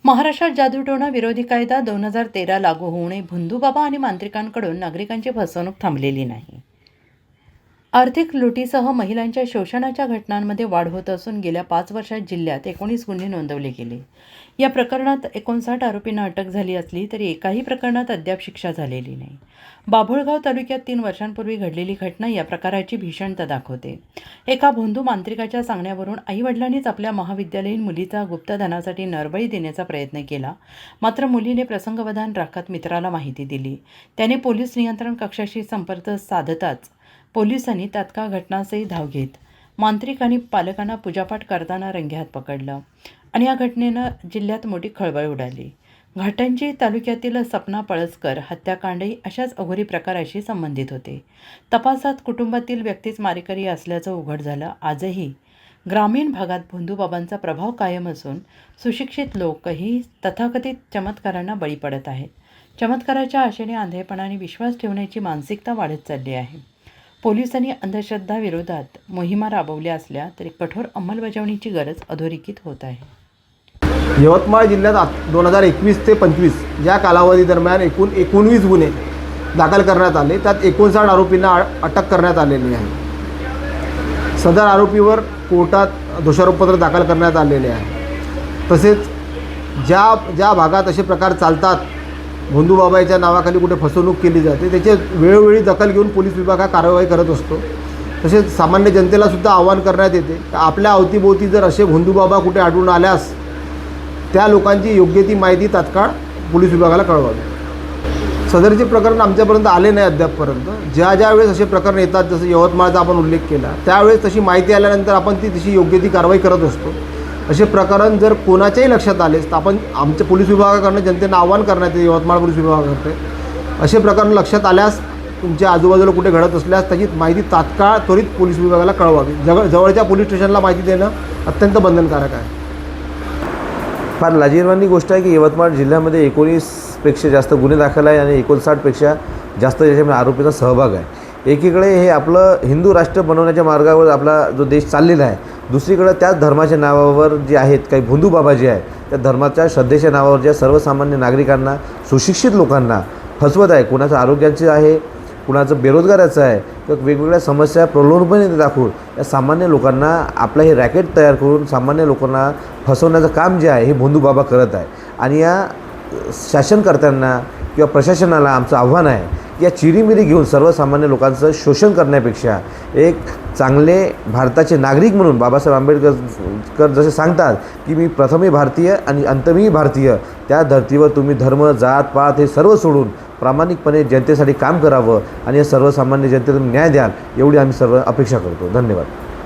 महाराष्ट्रात जादूटोणा विरोधी कायदा 2013 लागू होऊनही भोंदूबाबा आणि मांत्रिकांकडून नागरिकांची फसवणूक थांबलेली नाही. आर्थिक लुटीसह महिलांच्या शोषणाच्या घटनांमध्ये वाढ होत असून गेल्या 5 वर्षात जिल्ह्यात 19 गुन्हे नोंदवले गेले. या प्रकरणात 59 आरोपींना अटक झाली असली तरी एकाही प्रकरणात अद्याप शिक्षा झालेली नाही. बाभुळगाव तालुक्यात 3 वर्षांपूर्वी घडलेली घटना या प्रकाराची भीषणता दाखवते. एका भोंदू मांत्रिकाच्या सांगण्यावरून आईवडिलांनीच आपल्या महाविद्यालयीन मुलीचा गुप्तधनासाठी नरबळी देण्याचा प्रयत्न केला. मात्र मुलीने प्रसंगवधान राखत मित्राला माहिती दिली. त्याने पोलीस नियंत्रण कक्षाशी संपर्क साधताच पोलिसांनी तात्काळ घटनास्थळी धाव घेत मांत्रिक आणि पालकांना पूजापाठ करताना रंगेहात पकडलं आणि या घटनेनं जिल्ह्यात मोठी खळबळ उडाली. घाटंजी तालुक्यातील सपना पळसकर हत्याकांडही अशाच अघोरी प्रकाराशी संबंधित होते. तपासात कुटुंबातील व्यक्तीच मारेकरी असल्याचं उघड झालं. आजही ग्रामीण भागात भोंदूबाबांचा प्रभाव कायम असून सुशिक्षित लोकही तथाकथित चमत्कारांना बळी पडत आहेत. चमत्काराच्या आशेने आंधळेपणाने विश्वास ठेवण्याची मानसिकता वाढत चालली आहे. पोलिसांनी अंधश्रद्धा विरोधात मोहिमा राबवल्या असल्या तरी कठोर अंमलबजावणीची गरज अधोरेखित होत आहे. यवतमाळ जिल्ह्यात 2021 ते 25 या कालावधी दरम्यान एकूण 19 गुन्हे दाखल करण्यात आले. त्यात 59 आरोपींना अटक करण्यात आलेली आहे. सदर आरोपीवर कोर्टात दोषारोपपत्र दाखल करण्यात आलेले आहे. तसेच ज्या भागात असे प्रकार चालतात, भोंदूबाबाच्या नावाखाली कुठे फसवणूक केली जाते, त्याचे वेळोवेळी दखल घेऊन पोलीस विभाग हा कारवाई करत असतो. तसेच सामान्य जनतेलासुद्धा आवाहन करण्यात येते की आपल्या अवतीभोवती जर असे भोंदूबाबा कुठे आढळून आल्यास त्या लोकांची योग्य ती माहिती तात्काळ पोलीस विभागाला कळवावी. सदरचे प्रकरण आमच्यापर्यंत आले नाही अद्यापपर्यंत. ज्या वेळेस असे प्रकरण येतात, जसं यवतमाळचा आपण उल्लेख केला, त्यावेळेस तशी माहिती आल्यानंतर आपण तशी योग्य ती कारवाई करत असतो. असे प्रकरण जर कोणाच्याही लक्षात आलेस तर आपण आमच्या पोलीस विभागाकडनं जनतेनं आवाहन करण्यात येते, यवतमाळ पोलीस विभागाकडे असे प्रकरण लक्षात आल्यास तुमच्या आजूबाजूला कुठे घडत असल्यास त्याची माहिती तात्काळ त्वरित पोलीस विभागाला कळवावी. जवळच्या पोलीस स्टेशनला माहिती देणं अत्यंत बंधनकारक आहे. फार लाजिरवाणी गोष्ट आहे की यवतमाळ जिल्ह्यामध्ये 19पेक्षा जास्त गुन्हे दाखल आहे आणि 59पेक्षा जास्त याच्यामध्ये आरोपींचा सहभाग आहे. एकीकडे हे आपलं हिंदू राष्ट्र बनवण्याच्या मार्गावर आपला जो देश चाललेला आहे, दुसरीकडे त्याच धर्माच्या नावावर जे आहेत काही भोंदूबाबा जे आहे त्या धर्माच्या श्रद्धेच्या नावावर ज्या सर्वसामान्य नागरिकांना, सुशिक्षित लोकांना फसवत आहे. कुणाचं आरोग्याचं आहे, कुणाचं बेरोजगाराचं आहे, किंवा वेगवेगळ्या समस्या प्रलोभनपणे दाखवून या सामान्य लोकांना आपलं हे रॅकेट तयार करून सामान्य लोकांना फसवण्याचं काम जे आहे हे भोंदूबाबा करत आहे. आणि या शासनकर्त्यांना किंवा प्रशासनाला आमचं आव्हान आहे की या चिरीमिरी घेऊन सर्वसामान्य लोकांचं शोषण करण्यापेक्षा एक चांगले भारताचे नागरिक म्हणून बाबासाहेब आंबेडकर जसे सांगतात की मी प्रथमही भारतीय आणि अंतमही भारतीय, त्या धर्तीवर तुम्ही धर्म, जात, पात हे सर्व सोडून प्रामाणिकपणे जनतेसाठी काम करावं आणि या सर्वसामान्य जनतेला न्याय द्याल, एवढी आम्ही सर्व अपेक्षा करतो. धन्यवाद.